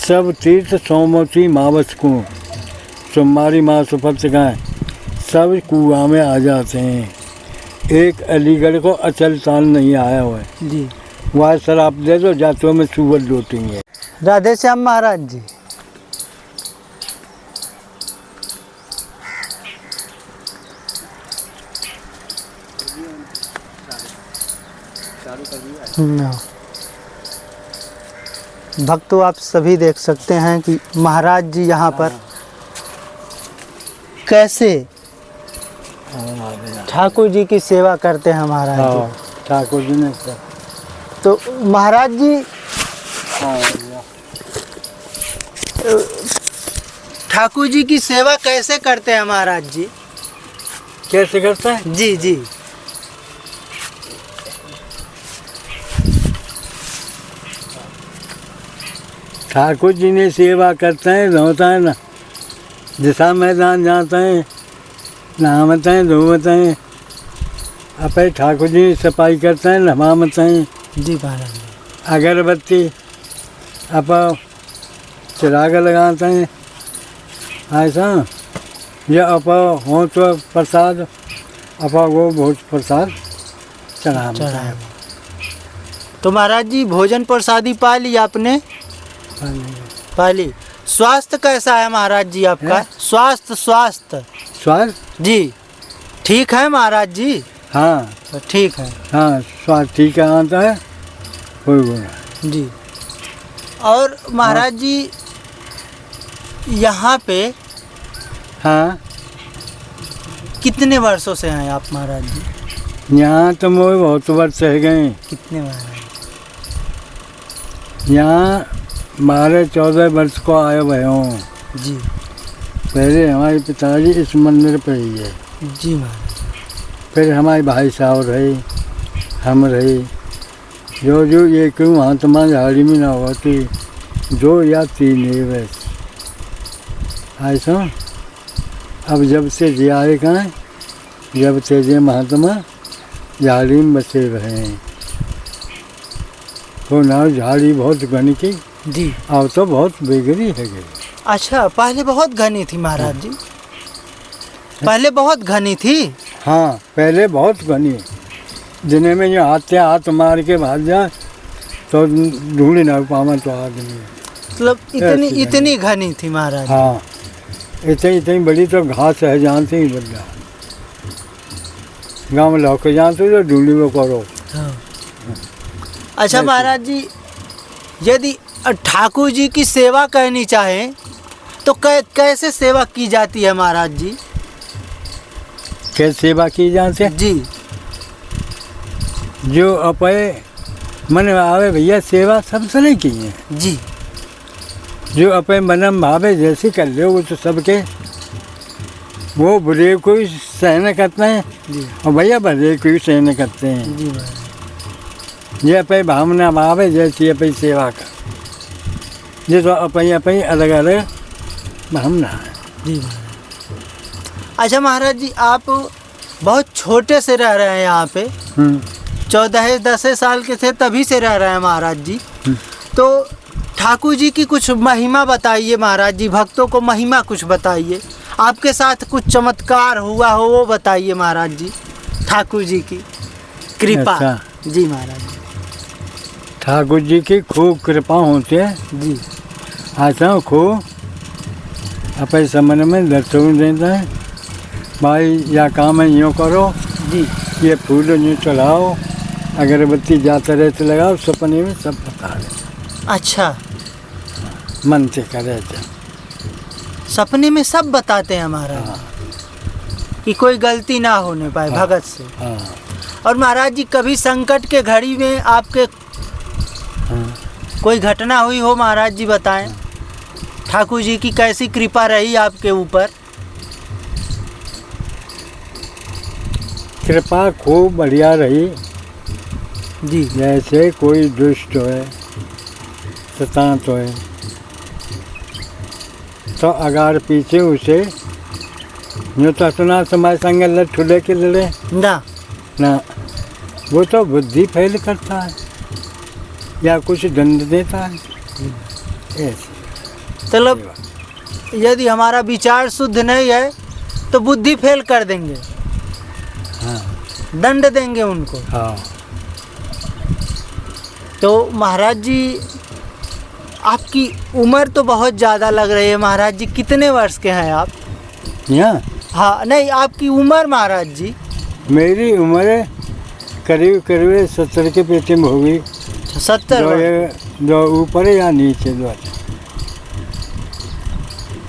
सब तीर्थ सोमवती मावस को सोमवारी मास उपलब्ध गाएँ सब कुआं में आ जाते हैं। एक अलीगढ़ को अचल ताल नहीं आया हुआ है जी। वहाँ शराब दे दो जातों में सुअर लौटेंगे। राधे श्याम महाराज जी। भक्तों आप सभी देख सकते हैं कि महाराज जी यहाँ पर कैसे ठाकुर जी की सेवा करते हैं महाराज जी। ठाकुर जी ने तो महाराज जी ठाकुर जी की सेवा कैसे करते हैं महाराज जी? कैसे करता है? जी जी। ठाकुर जी ने सेवा करते हैं होता है ना दिशा मैदान जाते हैं नहामते हैं धोते हैं अपने ठाकुर जी सफाई करते हैं नहामते हैं जी महाराज। अगरबत्ती आप चिराग लगाते हैं ऐसा ये आप हो तो प्रसाद आप वो भोज प्रसाद चढ़ा। तो महाराज जी भोजन प्रसादी पा ली आपने? पा ली। स्वास्थ्य कैसा है महाराज जी आपका? स्वास्थ्य स्वास्थ्य जी ठीक है महाराज जी? हाँ ठीक है। हाँ स्वास्थ्य ठीक है आता है कोई बोला जी। और महाराज जी यहाँ पे हाँ कितने वर्षों से हैं आप महाराज जी? यहाँ तो मोह बहुत वर्ष रह गए। कितने महाराज? यहाँ 12-14 वर्ष को आए हुए हूँ जी। पहले हमारे पिताजी इस मंदिर पर ही है जी महाराज। फिर हमारे भाई साहब रहे हम रहे जो जो ये क्यों महात्मा झाड़ी में ना होती 2 या 3 है बस ऐसा। अब जब से जे आए कहाँ जब से जे महात्मा झाड़ी में बसे रहे हैं तो ना झाड़ी बहुत घनी थी जी। अब तो बहुत बिगड़ी है गई। अच्छा पहले बहुत घनी थी महाराज जी? पहले बहुत घनी थी? हाँ पहले बहुत घनी दिन में जो हाथ मार के भाग जाए तो ढूंढ ना पावा तो आदमी मतलब इतनी घनी थी महाराज? हाँ इतनी बड़ी तो घास है जानते ही बंदा गाँव में लौके जानते तो ढूंढी वो करो। हाँ। अच्छा महाराज जी यदि ठाकुर जी की सेवा करनी चाहे तो कैसे सेवा की जाती है महाराज जी? कैसे सेवा की जाती है जी? जो अपने मन में आवे भैया सेवा सबसे नहीं की है जी। जो अपने मन में भावे जैसे कर ले वो तो सबके वो बुरे को भी सहन करते हैं जी। और भैया भले को भी सहन करते हैं जी ये अपनी भावना भावे जैसी अपनी सेवा कर ये तो अपनी अलग अलग भावना है जी। अच्छा महाराज जी आप बहुत छोटे से रह रहे हैं यहाँ पे 14-10 साल के थे तभी से रह रहे हैं महाराज जी। तो ठाकुर जी की कुछ महिमा बताइए महाराज जी। भक्तों को महिमा कुछ बताइए। आपके साथ कुछ चमत्कार हुआ हो वो बताइए महाराज जी। ठाकुर जी की कृपा। अच्छा। जी महाराज जी। ठाकुर जी की खूब कृपा होती है जी। आता खूब अपने समन में दर्शन देता है भाई या काम है यूँ करो जी। ये फूल यूँ चढ़ाओ अगरबत्ती जाते रहते लगाओ सपने में सब बता दे। अच्छा मन से करे सपने में सब बताते हैं महाराज। हाँ। कि कोई गलती ना होने पाए। हाँ। भगत से। हाँ। और महाराज जी कभी संकट के घड़ी में आपके कोई घटना हुई हो महाराज जी बताएं। ठाकुर जी की कैसी कृपा रही आपके ऊपर? कृपा खूब बढ़िया रही जी। जैसे कोई दुष्ट है शतांत है तो अगर पीछे उसे जो तो सुना समय संग लठुले के लड़े ना वो तो बुद्धि फैल करता है या कुछ दंड देता है ऐसे। मतलब यदि हमारा विचार शुद्ध नहीं है तो बुद्धि फेल कर देंगे, हाँ दंड देंगे उनको। हाँ। तो महाराज जी आपकी उम्र तो बहुत ज़्यादा लग रही है महाराज जी, कितने वर्ष के हैं आप? यहाँ हाँ नहीं, आपकी उम्र महाराज जी? मेरी उम्र करीब करीब 70 के पेटे में होगी। 70 वर्ष। जो ऊपर या नीचे दो।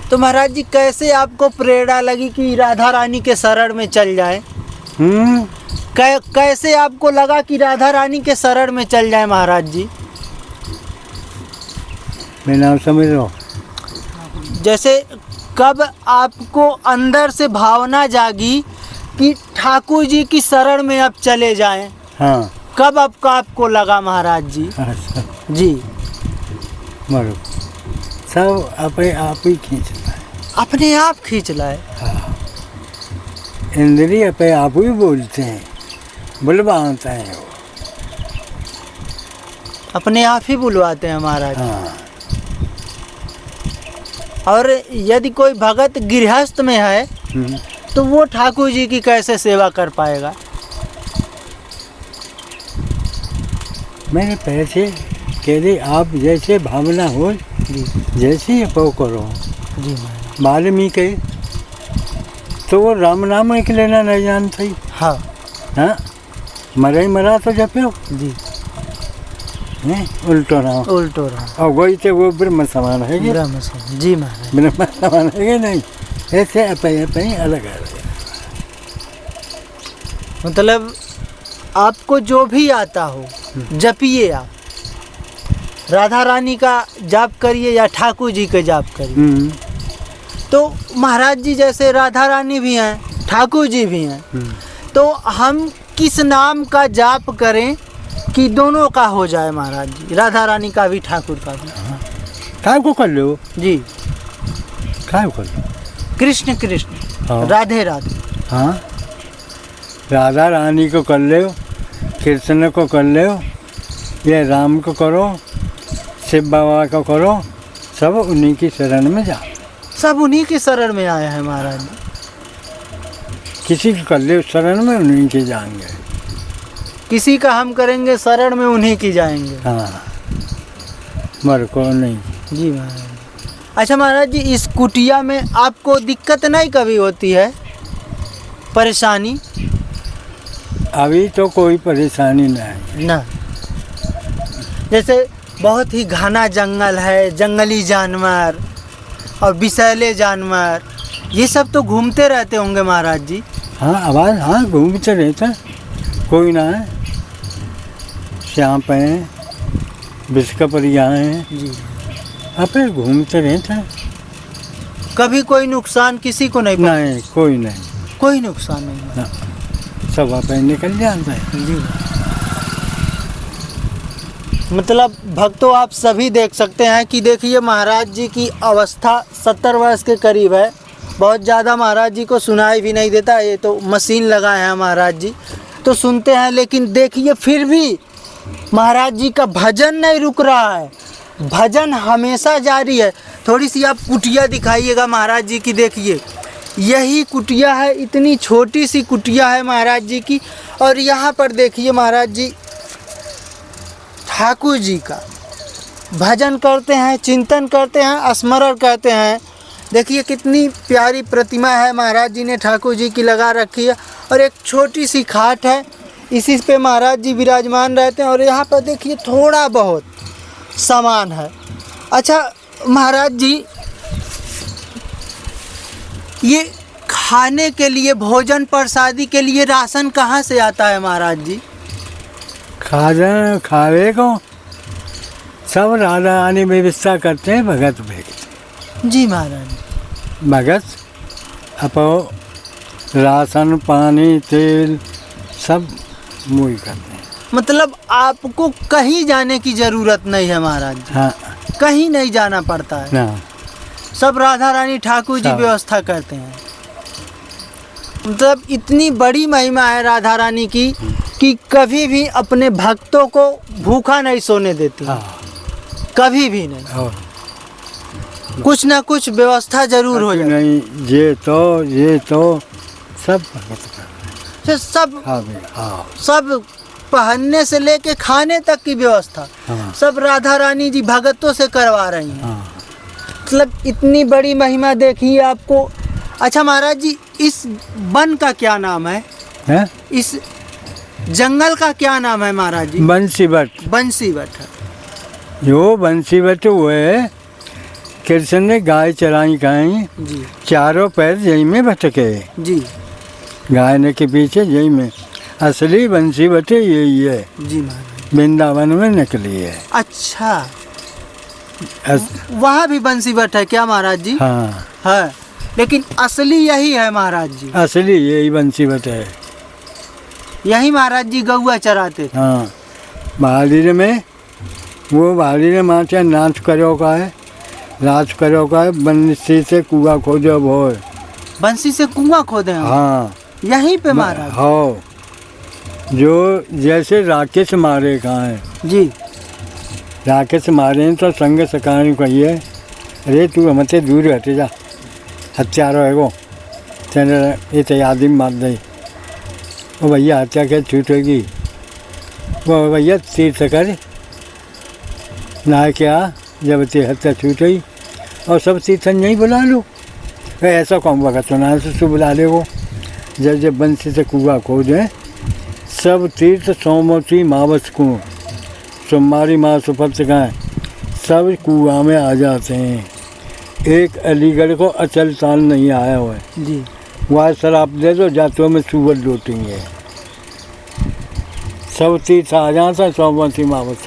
तो महाराज जी कैसे आपको प्रेरणा लगी कि राधा रानी के शरण में चल जाए? कैसे आपको लगा कि राधा रानी के शरण में चल जाए महाराज जी? मैं नाम समझ रहा हूँ। जैसे कब आपको अंदर से भावना जागी कि ठाकुर जी की शरण में अब चले जाएं? हाँ। कब आपको लगा महाराज जी? अच्छा जी। मरो सब अपने आप ही खींचता है, अपने आप खींच लाए। हाँ। इंद्रिय अपने आप ही बोलते हैं, बुलवाते हैं वो, अपने आप ही बुलवाते हैं महाराज। हाँ। और यदि कोई भगत गृहस्थ में है तो वो ठाकुर जी की कैसे सेवा कर पाएगा? मैंने पैसे कह दे आप जैसे भावना हो जैसे अपो करो। जी महाराज। वाल्मीकि तो वो राम नाम एक लेना नहीं जानते। हाँ हाँ, मरा ही मरा तो जपो जी, उल्टो नाम उल्टो रहा। और वही थे वो ब्रह्म समान है कि ब्रह्म समान। जी महाराज। ब्रह्म समान है कि नहीं? ऐसे अपने अलग अलग। मतलब आपको जो भी आता हो जपिए, आप राधा रानी का जाप करिए या ठाकुर जी का जाप करिए। तो महाराज जी जैसे राधा रानी भी हैं, ठाकुर जी भी हैं, तो हम किस नाम का जाप करें कि दोनों का हो जाए महाराज जी? राधा रानी का भी, ठाकुर का भी। काय को कर लो जी, काय कर लो। कृष्ण कृष्ण, हाँ। राधे राधे। हाँ, राधा रानी को कर लो, कृष्ण को कर लो, ये राम को करो, शिव बाबा को करो, सब उन्हीं की शरण में जाओ। सब उन्हीं के शरण में आए हैं महाराज जी। किसी को कर ले शरण में उन्हीं के जाएंगे। किसी का हम करेंगे शरण में उन्हीं की जाएंगे। हाँ, मर को नहीं। जी महाराज। अच्छा महाराज जी, इस कुटिया में आपको दिक्कत नहीं कभी होती है, परेशानी? अभी तो कोई परेशानी नहीं ना। जैसे बहुत ही घना जंगल है, जंगली जानवर और विषैले जानवर, ये सब तो घूमते रहते होंगे महाराज जी? हाँ, आवाज़ हाँ घूमते रहता, कोई ना है। सांप हैं, बिस्कपरिया हैं जी। अपने घूमते रहते हैं। कभी कोई नुकसान किसी को नहीं? नहीं, कोई नहीं, कोई नुकसान नहीं ना, सब अपने निकल जाता है। जी। मतलब भक्तों आप सभी देख सकते हैं कि देखिए महाराज जी की अवस्था 70 वर्ष के करीब है। बहुत ज़्यादा महाराज जी को सुनाई भी नहीं देता, ये तो मशीन लगाए हैं महाराज जी तो सुनते हैं, लेकिन देखिए फिर भी महाराज जी का भजन नहीं रुक रहा है, भजन हमेशा जारी है। थोड़ी सी आप कुटिया दिखाइएगा महाराज जी की। देखिए यही कुटिया है, इतनी छोटी सी कुटिया है महाराज जी की, और यहाँ पर देखिए महाराज जी ठाकुर जी का भजन करते हैं, चिंतन करते हैं, स्मरण करते हैं। देखिए कितनी प्यारी प्रतिमा है महाराज जी ने ठाकुर जी की लगा रखी है, और एक छोटी सी खाट है, इसी पे महाराज जी विराजमान रहते हैं। और यहाँ पर देखिए थोड़ा बहुत सामान है। अच्छा महाराज जी, ये खाने के लिए, भोजन प्रसादी के लिए राशन कहाँ से आता है महाराज जी? खावे को सब राधा रानी व्यवस्था करते हैं, भगत भेजते। जी महाराज। भगत अपो राशन पानी तेल सब मुई करते हैं। मतलब आपको कहीं जाने की ज़रूरत नहीं है महाराज जी? हाँ, कहीं नहीं जाना पड़ता है ना, सब राधा रानी ठाकुर जी सब। व्यवस्था करते हैं। मतलब इतनी बड़ी महिमा है राधा रानी की कि कभी भी अपने भक्तों को भूखा नहीं सोने देती, हाँ, कभी भी नहीं। और कुछ ना कुछ व्यवस्था जरूर हो जाए। नहीं ये तो सब भगत कर तो सब हाँ सब पहनने से लेके खाने तक की व्यवस्था हाँ सब राधा रानी जी भगतों से करवा रही हैं। हाँ। मतलब इतनी बड़ी महिमा देखी आपको। अच्छा महाराज जी, इस वन का क्या नाम है? हैं? इस जंगल का क्या नाम है महाराज जी? बंसीवट। बंसीवट है। जो बंसीवट हुए कृष्ण ने गाय चराई खाई, जी चारों पैर यही में भटके, जी गायने के पीछे यही में। असली बंसीवट यही है, जी महाराज। वृंदावन में निकली है। अच्छा, वहाँ भी बंसीवट है क्या महाराज जी? हाँ है, लेकिन असली यही है महाराज जी। असली यही बंसीवट है। यही महाराज जी गौआ चराते थे। हाँ, महावीर में वो महावीर माचे नाच करो का है, नाच करो का है, बंसी से कुआ खोदो भोर। बंसी से कुआं खोदे हैं? हाँ यहीं पे महाराज? हाँ, जो जैसे राकेश मारे कहाँ है जी। राकेश मारे तो संग सकानी कहिए, अरे तू हमसे दूर हटे जा, हत्यारो है वो, तेरे ये तो आदमी मार दे। वो भैया हत्या क्या छूटेगी, वो भैया तीर्थ कर ना क्या, जब ते हत्या छूटेगी और सब तीर्थन यहीं बुला लो। ऐसा कौन वक्त तो ना से बुला ले वो। जब बंसी से कुआ खोदें सब तीर्थ सोमवती मावस को सोमवारी माँ सुपथ का सब कुआं में आ जाते हैं। एक अलीगढ़ को अचल ताल नहीं आया हुआ है जी। वहाँ शराब दे दो, जातों में सुअर लौटेंगे। सब तीर्थ आ जाता है सोमवती मावस।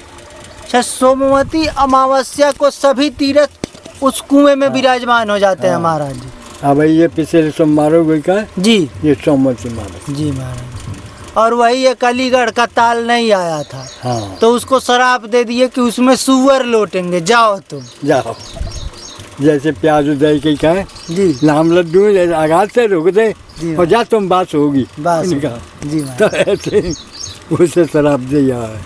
अच्छा, सोमवती अमावस्या को सभी तीर्थ उस कुएं में विराजमान हो जाते हैं महाराज जी। अब ये पिछले सोमवार गई का जी। ये सोमवती मावस। जी महाराज। और वही एक अलीगढ़ का ताल नहीं आया था, हाँ, तो उसको शराब दे दिए कि उसमें सुअर लौटेंगे, जाओ तुम जाओ। जैसे प्याज दही के का है जी। नाम लड्डू आगाज से रुक दे जी और जा तुम बात होगी बस इनका। जी तो महाराज। ऐसे उसे शराब दिया है।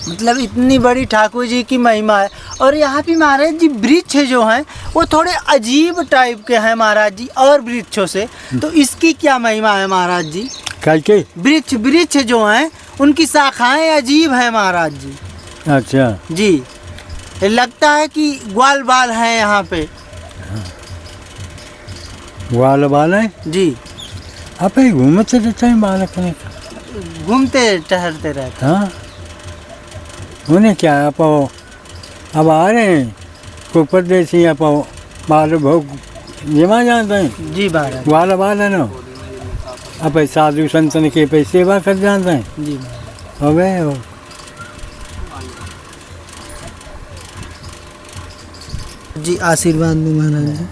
मतलब इतनी बड़ी ठाकुर जी की महिमा है। और यहाँ पे महाराज जी वृक्ष जो हैं वो थोड़े अजीब टाइप के हैं महाराज जी और वृक्षों से, तो इसकी क्या महिमा है महाराज जी? के वृक्ष जो हैं उनकी शाखाएं अजीब हैं महाराज जी। अच्छा जी, लगता है कि ग्वाल बाल हैं यहाँ पे। ग्वाल बाल है जी। आप घूमते रहते हैं बालक ने, घूमते टहलते रहते। हाँ उन्हें क्या है आप अब आ रहे हैं को परदेसी आप बाल भोग जमा जाते हैं। जी महाराज। ग्वाल बाल है ना, अब साधु संतन के पे सेवा कर जाते हैं। जी अबे जी, आशीर्वाद दो महाराज जी।